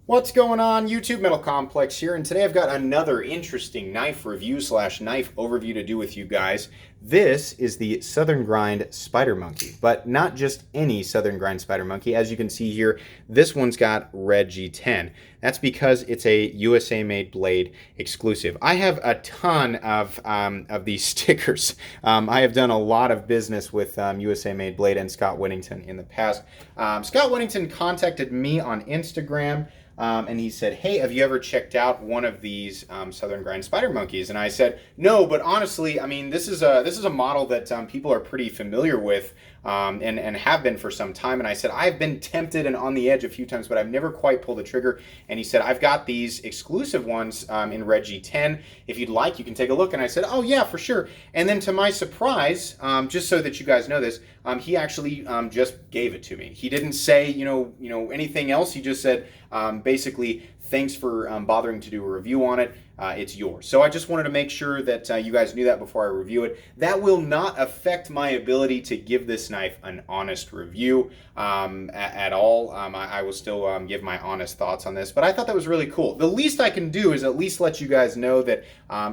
What's going on, YouTube? Metal Complex here, and today I've got another interesting knife review slash knife overview to do with you guys. This is the Southern Grind Spider Monkey, but not just any Southern Grind Spider Monkey. As you can see here, this one's got red G10. That's because it's a USA-made blade exclusive. I have a ton of these stickers. I have done a lot of business with USA-made blade and Scott Whittington in the past. Scott Whittington contacted me on Instagram. And he said, hey, have you ever checked out one of these Southern Grind Spider Monkeys? And I said, no, but honestly, I mean, this is a model that people are pretty familiar with and have been for some time. And I said, I've been tempted and on the edge a few times, but I've never quite pulled the trigger. And he said, I've got these exclusive ones in red G10. If you'd like, you can take a look. And I said, oh, yeah, for sure. And then to my surprise, just so that you guys know this, he actually just gave it to me. He didn't say, anything else. He just said, basically, thanks for bothering to do a review on it. It's yours. So I just wanted to make sure that you guys knew that before I review it. That will not affect my ability to give this knife an honest review at all. I will still give my honest thoughts on this, but I thought that was really cool. The least I can do is at least let you guys know that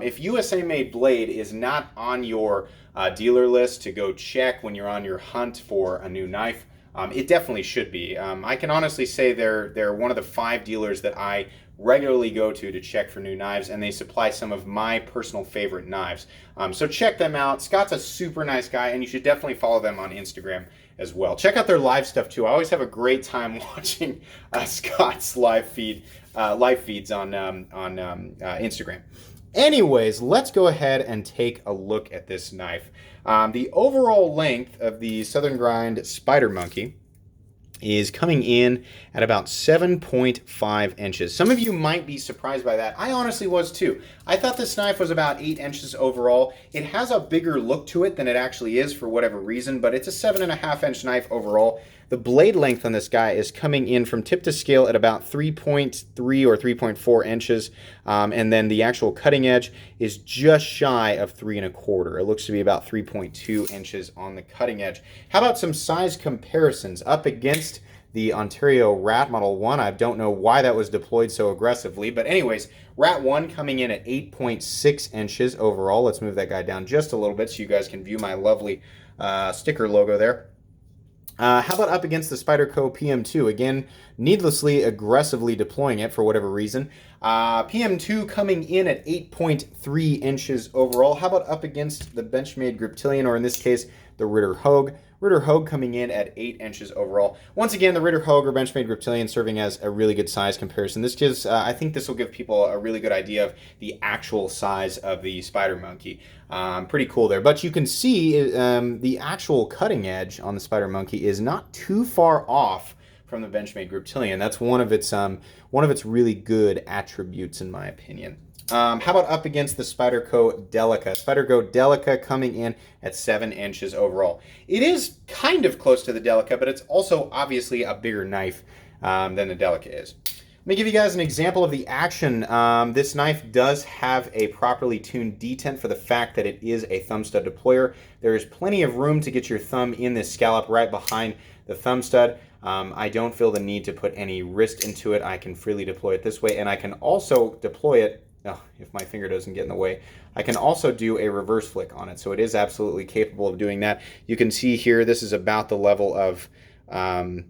if USA Made Blade is not on your dealer list to go check when you're on your hunt for a new knife, it definitely should be. I can honestly say they're one of the 5 dealers that I regularly go to check for new knives, and they supply some of my personal favorite knives. So check them out. Scott's a super nice guy, and you should definitely follow them on Instagram as well. Check out their live stuff too. I always have a great time watching Scott's live feeds on Instagram. Anyways, let's go ahead and take a look at this knife. The overall length of the Southern Grind Spider Monkey is coming in at about 7.5 inches. Some of you might be surprised by that. I honestly was too. I thought this knife was about 8 inches overall. It has a bigger look to it than it actually is for whatever reason, but it's a 7.5-inch knife overall. The blade length on this guy is coming in from tip to scale at about 3.3 or 3.4 inches, and then the actual cutting edge is just shy of 3.25. It looks to be about 3.2 inches on the cutting edge. How about some size comparisons up against the Ontario Rat Model 1? I don't know why that was deployed so aggressively, but anyways, Rat 1 coming in at 8.6 inches overall. Let's move that guy down just a little bit so you guys can view my lovely sticker logo there. How about up against the Spyderco PM2? Again, needlessly aggressively deploying it for whatever reason. PM2 coming in at 8.3 inches overall. How about up against the Benchmade Griptilian, or in this case, the Ritter Hogue? Ritter Hogue coming in at 8 inches overall. Once again, the Ritter Hogue or Benchmade Griptilian serving as a really good size comparison. This gives, I think this will give people a really good idea of the actual size of the Spider Monkey. Pretty cool there. But you can see the actual cutting edge on the Spider Monkey is not too far off from the Benchmade Griptilian. That's one of its really good attributes, in my opinion. How about up against the Spyderco Delica? Spyderco Delica coming in at 7 inches overall. It is kind of close to the Delica, but it's also obviously a bigger knife than the Delica is. Let me give you guys an example of the action. This knife does have a properly tuned detent for the fact that it is a thumb stud deployer. There is plenty of room to get your thumb in this scallop right behind the thumb stud. I don't feel the need to put any wrist into it. I can freely deploy it this way, and I can also deploy it, if my finger doesn't get in the way, I can also do a reverse flick on it. So it is absolutely capable of doing that. You can see here, this is about the level of, I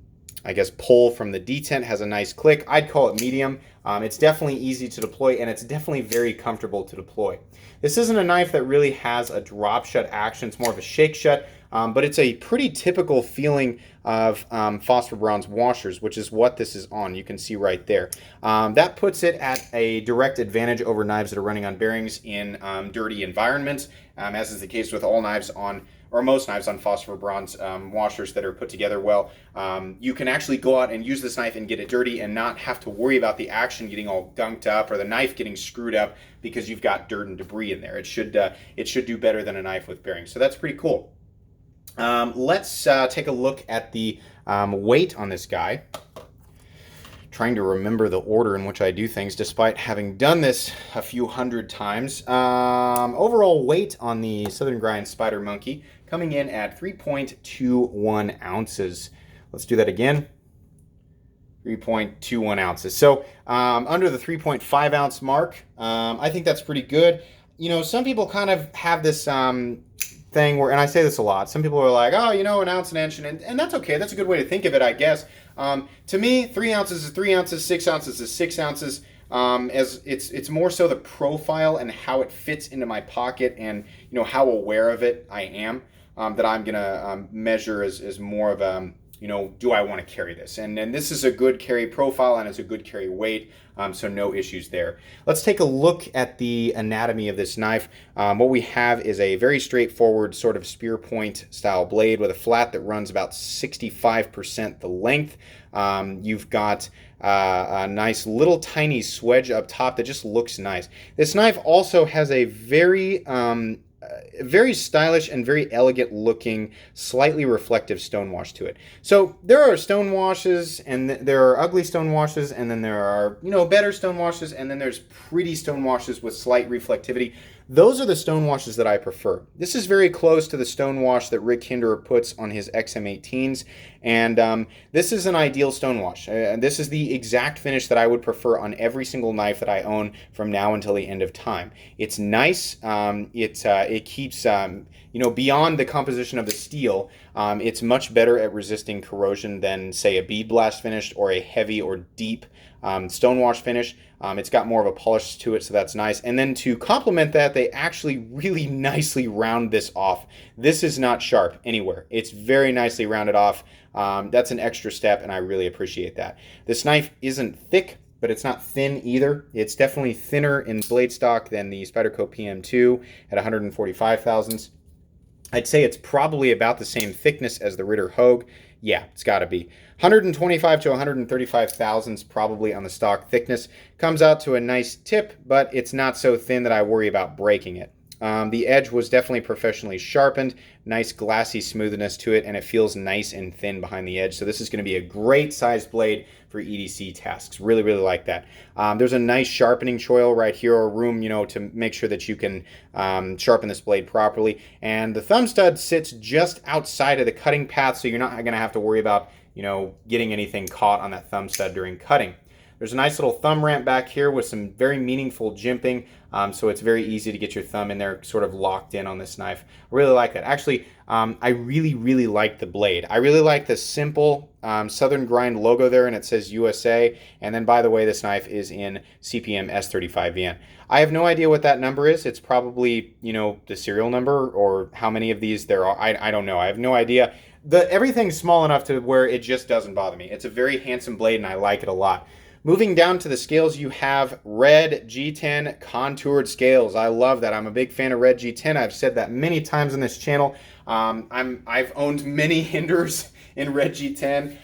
guess, pull from the detent. Has a nice click. I'd call it medium. It's definitely easy to deploy, and it's definitely very comfortable to deploy. This isn't a knife that really has a drop shut action. It's more of a shake shut, but it's a pretty typical feeling of phosphor bronze washers, which is what this is on. You can see right there. That puts it at a direct advantage over knives that are running on bearings in dirty environments, as is the case with all knives on, or most knives on phosphor bronze washers that are put together well. You can actually go out and use this knife and get it dirty and not have to worry about the action getting all gunked up or the knife getting screwed up because you've got dirt and debris in there. It should do better than a knife with bearings. So that's pretty cool. Let's take a look at the weight on this guy. Trying to remember the order in which I do things despite having done this a few hundred times. Overall weight on the Southern Grind Spider Monkey coming in at 3.21 ounces. Let's do that again. 3.21 ounces. So under the 3.5 ounce mark, I think that's pretty good. You know, some people kind of have this thing where, and I say this a lot, some people are like, oh, you know, an ounce, an inch, and that's okay. That's a good way to think of it, I guess. To me, 3 ounces is 3 ounces, 6 ounces is 6 ounces. As it's more so the profile and how it fits into my pocket, and you know how aware of it I am, that I'm gonna measure as more of a, you know, do I want to carry this? And this is a good carry profile and it's a good carry weight, so no issues there. Let's take a look at the anatomy of this knife. What we have is a very straightforward sort of spear point style blade with a flat that runs about 65% the length. You've got a nice little tiny swedge up top that just looks nice. This knife also has a very stylish and very elegant looking, slightly reflective stonewash to it. So there are stonewashes, and there are ugly stonewashes, and then there are, you know, better stonewashes, and then there's pretty stonewashes with slight reflectivity. Those are the stonewashes that I prefer. This is very close to the stonewash that Rick Hinderer puts on his XM18s, and this is an ideal stonewash. This is the exact finish that I would prefer on every single knife that I own from now until the end of time. It's nice. It keeps you know, beyond the composition of the steel. It's much better at resisting corrosion than, say, a bead blast finish or a heavy or deep stonewash finish. It's got more of a polish to it, so that's nice. And then to complement that, they actually really nicely round this off. This is not sharp anywhere. It's very nicely rounded off. That's an extra step, and I really appreciate that. This knife isn't thick, but it's not thin either. It's definitely thinner in blade stock than the Spyderco PM2 at 145 thousandths. I'd say it's probably about the same thickness as the Ritter Hogue. Yeah, it's got to be. 125 to 135 thousandths probably on the stock thickness. Comes out to a nice tip, but it's not so thin that I worry about breaking it. The edge was definitely professionally sharpened, nice glassy smoothness to it, and it feels nice and thin behind the edge. So this is going to be a great sized blade for EDC tasks. Really, really like that. There's a nice sharpening choil right here, or room, you know, to make sure that you can sharpen this blade properly. And the thumb stud sits just outside of the cutting path, so you're not going to have to worry about, you know, getting anything caught on that thumb stud during cutting. There's a nice little thumb ramp back here with some very meaningful jimping, so it's very easy to get your thumb in there sort of locked in on this knife. I really like that. Actually, I really, really like the blade. I really like the simple Southern Grind logo there, and it says USA. And then, by the way, this knife is in CPM S35VN. I have no idea what that number is. It's probably, you know, the serial number or how many of these there are. I don't know. I have no idea. Everything's small enough to where it just doesn't bother me. It's a very handsome blade, and I like it a lot. Moving down to the scales, you have red G10 contoured scales. I love that. I'm a big fan of red G10. I've said that many times on this channel. I've owned many Hinderers in red G10.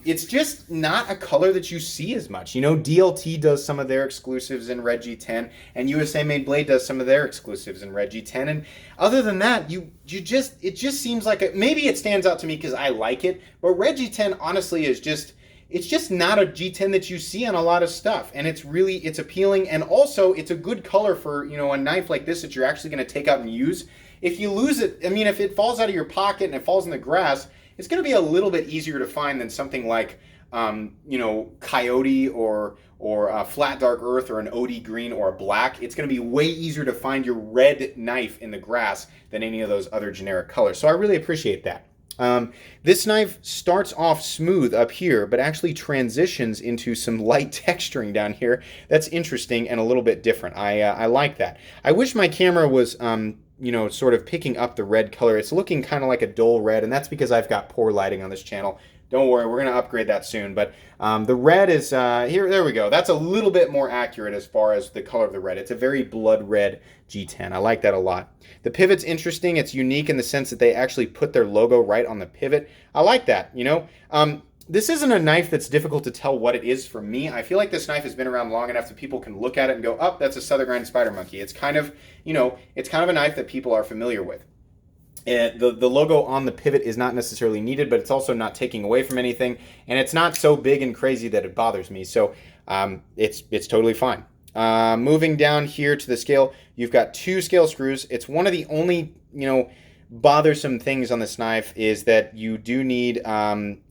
It's just not a color that you see as much. You know, DLT does some of their exclusives in red G10, and USA Made Blade does some of their exclusives in red G10. And other than that, it just seems like maybe it stands out to me because I like it. But red G10 honestly is just. It's just not a G10 that you see on a lot of stuff, and it's appealing, and also it's a good color for, you know, a knife like this that you're actually going to take out and use. If you lose it, I mean, if it falls out of your pocket and it falls in the grass, it's going to be a little bit easier to find than something like, you know, Coyote or Flat Dark Earth or an OD green or a black. It's going to be way easier to find your red knife in the grass than any of those other generic colors. So I really appreciate that. This knife starts off smooth up here, but actually transitions into some light texturing down here. That's interesting and a little bit different. I like that. I wish my camera was, you know, sort of picking up the red color. It's looking kind of like a dull red, and that's because I've got poor lighting on this channel. Don't worry, we're going to upgrade that soon. But the red is here. There we go. That's a little bit more accurate as far as the color of the red. It's a very blood red G10. I like that a lot. The pivot's interesting. It's unique in the sense that they actually put their logo right on the pivot. I like that, you know. This isn't a knife that's difficult to tell what it is for me. I feel like this knife has been around long enough that people can look at it and go, oh, that's a Southern Grind Spider Monkey. It's kind of, you know, it's kind of a knife that people are familiar with. The logo on the pivot is not necessarily needed, but it's also not taking away from anything, and it's not so big and crazy that it bothers me. So it's totally fine. Moving down here to the scale, you've got 2 scale screws. It's one of the only, you know, bothersome things on this knife is that you do need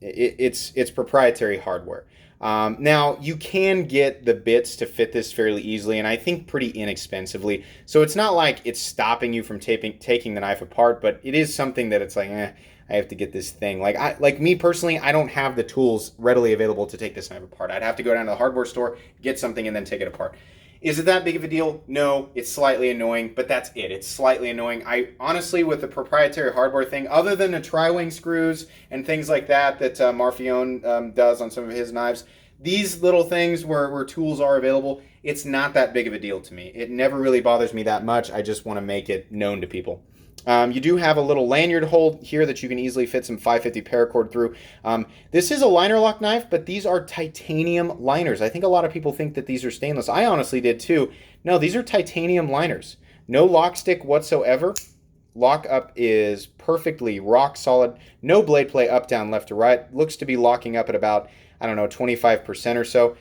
it's proprietary hardware. Now, you can get the bits to fit this fairly easily, and I think pretty inexpensively. So it's not like it's stopping you from taking the knife apart, but it is something that it's like, I have to get this thing. Like me personally, I don't have the tools readily available to take this knife apart. I'd have to go down to the hardware store, get something, and then take it apart. Is it that big of a deal? No, it's slightly annoying, but that's it. It's slightly annoying. I honestly, with the proprietary hardware thing, other than the tri-wing screws and things like that Marfione does on some of his knives, these little things where tools are available, it's not that big of a deal to me. It never really bothers me that much. I just want to make it known to people. You do have a little lanyard hold here that you can easily fit some 550 paracord through. This is a liner lock knife, but these are titanium liners. I think a lot of people think that these are stainless. I honestly did too. No, these are titanium liners. No lock stick whatsoever. Lockup is perfectly rock solid. No blade play up, down, left to right. Looks to be locking up at about, I don't know, 25% or so.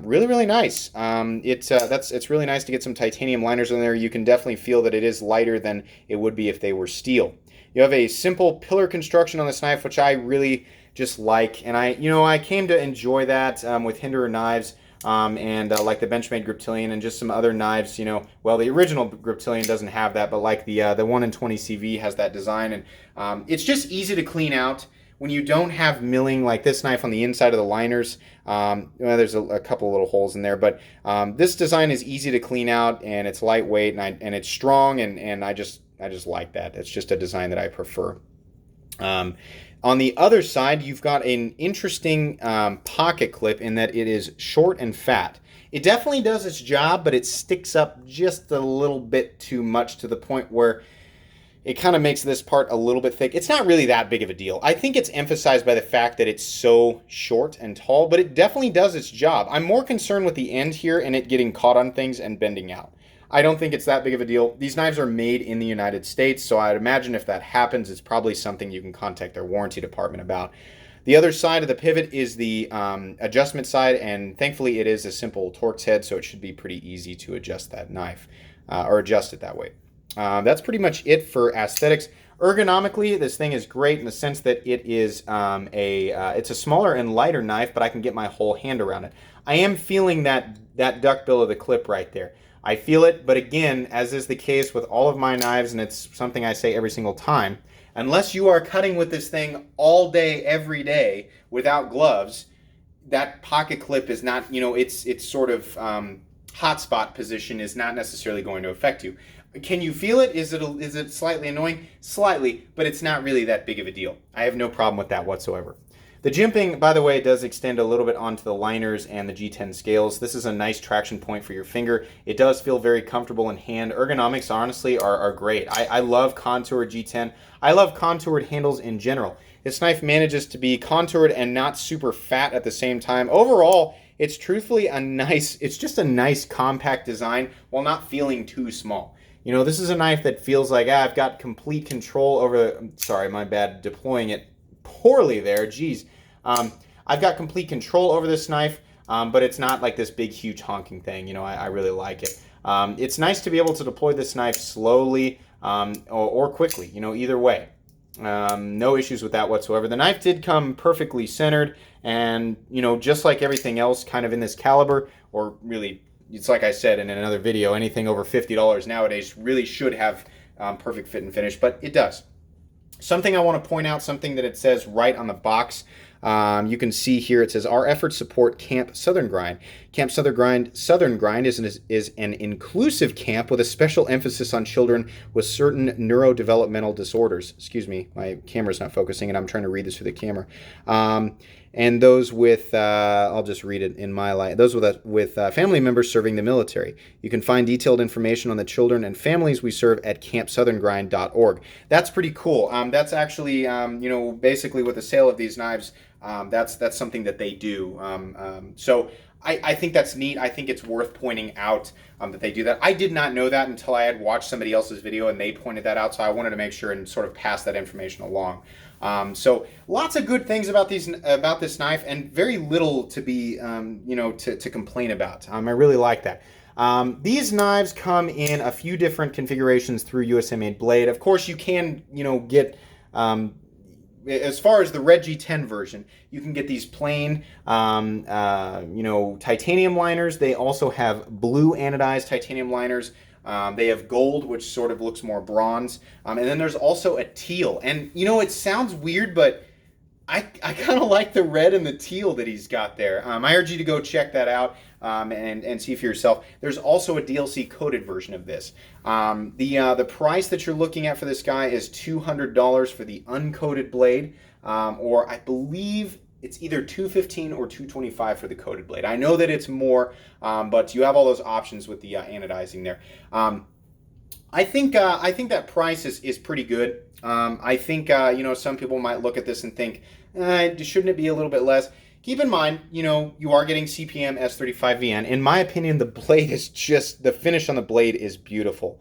Really, really nice. It's really nice to get some titanium liners in there. You can definitely feel that it is lighter than it would be if they were steel. You have a simple pillar construction on this knife, which I really just like, and I came to enjoy that with Hinderer knives. Like the Benchmade Griptilian and just some other knives, well, the original Griptilian doesn't have that, but like the 1 in 20 CV has that design, and it's just easy to clean out when you don't have milling like this knife on the inside of the liners. Well, there's a couple little holes in there, but this design is easy to clean out, and it's lightweight, and it's strong, and I just like that. It's just a design that I prefer. On the other side, you've got an interesting pocket clip in that it is short and fat. It definitely does its job, but it sticks up just a little bit too much to the point where it kind of makes this part a little bit thick. It's not really that big of a deal. I think it's emphasized by the fact that it's so short and tall, but it definitely does its job. I'm more concerned with the end here and it getting caught on things and bending out. I don't think it's that big of a deal. These knives are made in the United States, so I'd imagine if that happens, it's probably something you can contact their warranty department about. The other side of the pivot is the adjustment side, and thankfully it is a simple Torx head, so it should be pretty easy to adjust that knife, or adjust it that way. That's pretty much it for aesthetics. Ergonomically, this thing is great in the sense that it is it's a smaller and lighter knife, but I can get my whole hand around it. I am feeling that duckbill of the clip right there. I feel it, but again, as is the case with all of my knives, and it's something I say every single time, unless you are cutting with this thing all day, every day, without gloves, that pocket clip is not, its sort of hotspot position is not necessarily going to affect you. Can you feel it? Is it slightly annoying? Slightly, but it's not really that big of a deal. I have no problem with that whatsoever. The jimping, by the way, does extend a little bit onto the liners and the G10 scales. This is a nice traction point for your finger. It does feel very comfortable in hand. Ergonomics, honestly, are great. I love contoured G10. I love contoured handles in general. This knife manages to be contoured and not super fat at the same time. Overall, it's truthfully it's just a nice compact design while not feeling too small. This is a knife that feels like, I've got complete control over, sorry, my bad, deploying it poorly there, geez. I've got complete control over this knife, but it's not like this big, huge honking thing. I really like it. It's nice to be able to deploy this knife slowly or quickly, either way. No issues with that whatsoever. The knife did come perfectly centered, and, just like everything else kind of in this caliber, or really, it's like I said in another video, anything over $50 nowadays really should have perfect fit and finish, but it does. Something I want to point out, something that it says right on the box. You can see here it says, our efforts support Camp Southern Grind. Camp Southern Grind is an inclusive camp with a special emphasis on children with certain neurodevelopmental disorders. Excuse me, my camera's not focusing and I'm trying to read this through the camera. And those with, I'll just read it in my light, those with family members serving the military. You can find detailed information on the children and families we serve at campsoutherngrind.org. That's pretty cool. That's actually, basically with the sale of these knives, that's something that they do. So I think that's neat. I think it's worth pointing out that they do that. I did not know that until I had watched somebody else's video and they pointed that out, so I wanted to make sure and sort of pass that information along. So lots of good things about this knife, and very little to be, to complain about. I really like that. These knives come in a few different configurations through USA Made Blade. Of course, you can, get as far as the Red G10 version, you can get these plain, titanium liners. They also have blue anodized titanium liners. They have gold, which sort of looks more bronze. And then there's also a teal. And, it sounds weird, but I kind of like the red and the teal that he's got there. I urge you to go check that out and see for yourself. There's also a DLC coated version of this. The price that you're looking at for this guy is $200 for the uncoated blade, or I believe it's either $215 or $225 for the coated blade. I know that it's more, but you have all those options with the anodizing there. I think that price is pretty good. I think some people might look at this and think, shouldn't it be a little bit less? Keep in mind, you are getting CPM S35VN. In my opinion, the blade is the finish on the blade is beautiful.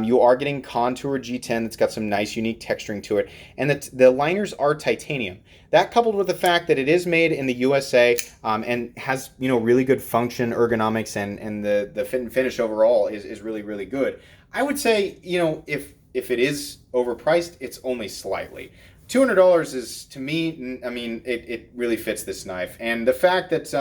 You are getting contour G10 that's got some nice unique texturing to it, and the liners are titanium. That coupled with the fact that it is made in the USA and has really good function, ergonomics, and the fit and finish overall is really, really good. I would say, if it is overpriced, it's only slightly. $200 is, to me, I mean, it really fits this knife. And the fact that,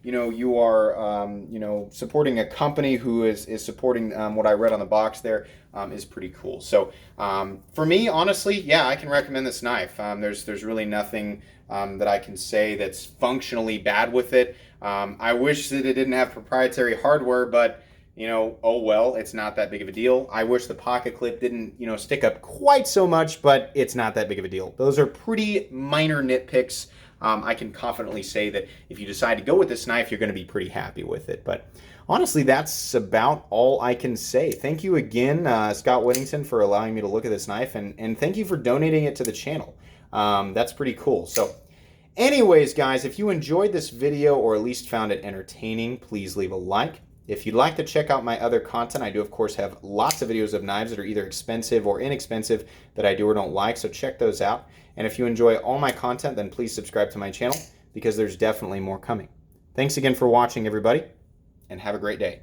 you are, supporting a company who is supporting what I read on the box there is pretty cool. So for me, honestly, yeah, I can recommend this knife. There's really nothing that I can say that's functionally bad with it. I wish that it didn't have proprietary hardware, but oh well, it's not that big of a deal. I wish the pocket clip didn't, stick up quite so much, but it's not that big of a deal. Those are pretty minor nitpicks. I can confidently say that if you decide to go with this knife, you're going to be pretty happy with it. But honestly, that's about all I can say. Thank you again, Scott Whittington, for allowing me to look at this knife, and thank you for donating it to the channel. That's pretty cool. So anyways, guys, if you enjoyed this video or at least found it entertaining, please leave a like. If you'd like to check out my other content, I do, of course, have lots of videos of knives that are either expensive or inexpensive that I do or don't like, so check those out. And if you enjoy all my content, then please subscribe to my channel because there's definitely more coming. Thanks again for watching, everybody, and have a great day.